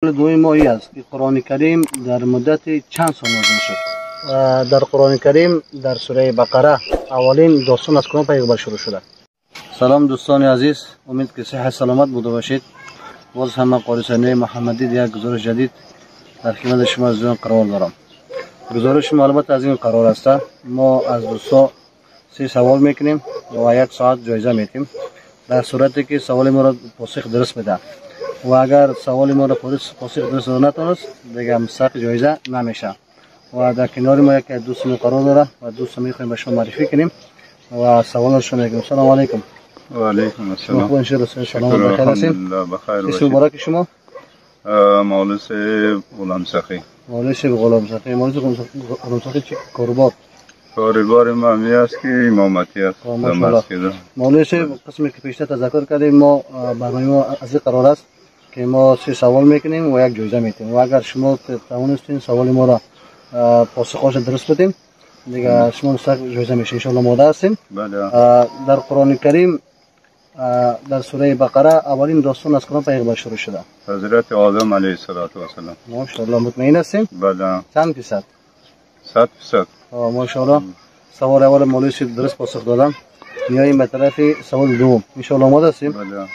دوی ماهی است که قرآن کریم در مدت چند سال نازل شد. در قرآن کریم در سوره بقره اولین داستان از کدام پیغمبر شروع شده؟ سلام دوستان عزیز، امید که صحت سلامت بوده باشید. باز هم من قاری ثانی محمدی یک گزارش جدید در خدمت شما از قرار دارم. گزارش ما البته از این قرار است ما از دوستا 3 سوال میکنیم و 1 ساعت جایزه میتیم. در صورتی که سوال ما را پاسخ درست بده و اگر سوال ما را پاسخ درست نتونست دیگه مستحق جایزه نمیشه. و در کنار ما یک دوست قرار داره و دوست میخوایم به شما معرفی کنیم و سوالش رو میگیم. سلام علیکم. و علیکم السلام. خوب انشاءالله سلامت بخیر هستین؟ بخیر باشید. اسم مبارک شما؟ مولوی غلام سخی. مولوی غلام سخی. مولوی غلام سخی چه کاروبار؟ کاروبار ما می است که امامتی است در مسجد. مولوی قسمی که پیشتر تذکر کردیم ما برنامه ما از این قرار است که ما 3 سوال میکنیم و 1 جایزه میتیم و اگر شما توانستین سوال ما را پاسخش درست بدین دیگه شما مستحق جایزه میشین. ان شاء الله ماده هستین. بله. در قرآن کریم در سوره بقره اولین داستان از کدام پیغمبر شروع شده؟ حضرت آدم علیه السلام. ماشاءالله. مطمئن هستین؟ بله. چند درصد؟ 100%. ماشاءالله. سوال اول مولوی درست پاسخ دادن. میاییم به طرف سوال دوم. ان شاء الله ماده هستیم. بله.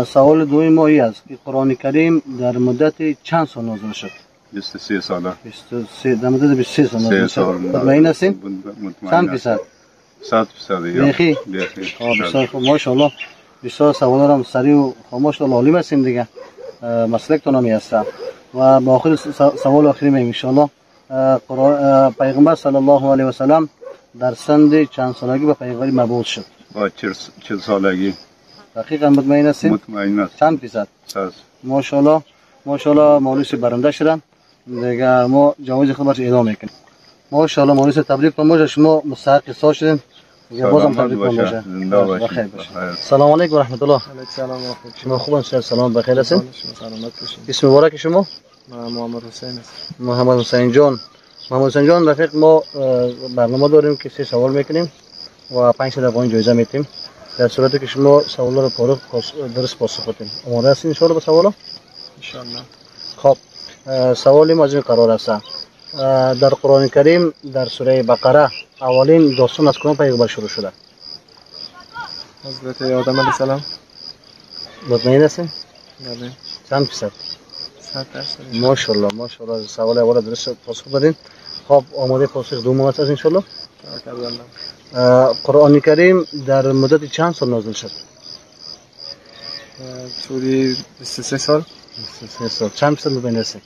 سوال دوم ما است که قرآن کریم در مدت چند سال نازل شد؟ 23 ساله. 23 در مدت 23 سال نازل شد. مطمئن هستین؟ چند درصد؟ 100%. بیخی؟ بسیار خوب. ماشاءالله. بسیار سوال هم سریع و خاموش و عالی هستین دیگه. مسلکتون هم هست. و با آخر سوال آخری میگیم ان شاء الله. پیغمبر صلی الله علیه و سلم در سن چند سالگی به پیغمبری مبعوث شد؟ با 40 سالگی. دقیقاً مطمئن هستین؟ مطمئن است. چند درصد؟ 100. ماشاءالله. ماشاءالله مولوی برنده شدن. دیگه ما جوایز خود برش اعلام میکنیم. ماشاءالله مولوی تبریک باشه، شما مستحق سال شدین. دیگه بازم تبریک باشه. زنده باشید. بخیر باشید. سلام علیکم و رحمت الله. علیکم سلام و رحمت الله. شما خوب هستید؟ سلام بخیر هستین؟ سلامت باشید. اسم مبارک شما؟ محمد حسین است. محمد حسین جان. محمد حسین جان رفیق ما برنامه داریم که 3 سوال میکنیم و 500 افغانی جایزه میتیم. در صورتی که شما سوالا رو درست پاسخ بدین. آماده هستین ان شاء الله به سوالا؟ ان شاء الله. خب سوالی ما از این قرار است. در قرآن کریم در سوره بقره اولین داستان از کدام پیغمبر شروع شده؟ حضرت آدم علیه السلام. مطمئن هستین؟ بله. چند درصد؟ 100%. ماشاءالله. ماشاءالله. سوال اول درست پاسخ دادین. خب آماده پاسخ دوم هست ان شاء الله. قرآن کریم در مدت چند سال نازل شد؟ طوری 23 سال. 23 سال. چند درصد مطمئن هستین؟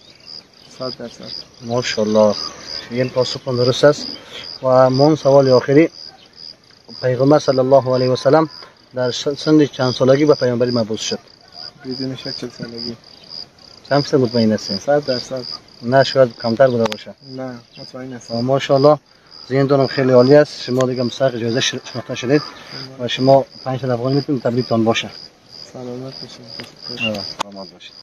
100%. ماشاءالله. این پاسخ درست است. و من سوال آخری، پیغمبر صلی الله علیه و سلم در سن چند سالگی به پیامبری مبعوث شد؟ بدون شک 40 سالگی. چند درصد مطمئن هستین؟ 100%. نه شاید کمتر بوده باشه. نه مطمئن هستم. ماشاءالله. ذهنتون خیلی عالی است. شما دیگه مستحق جایزه شناخته شدید و شما 500 افغانی میتونید. تبریکتان باشه. سلامت باشید. سلامت باشید.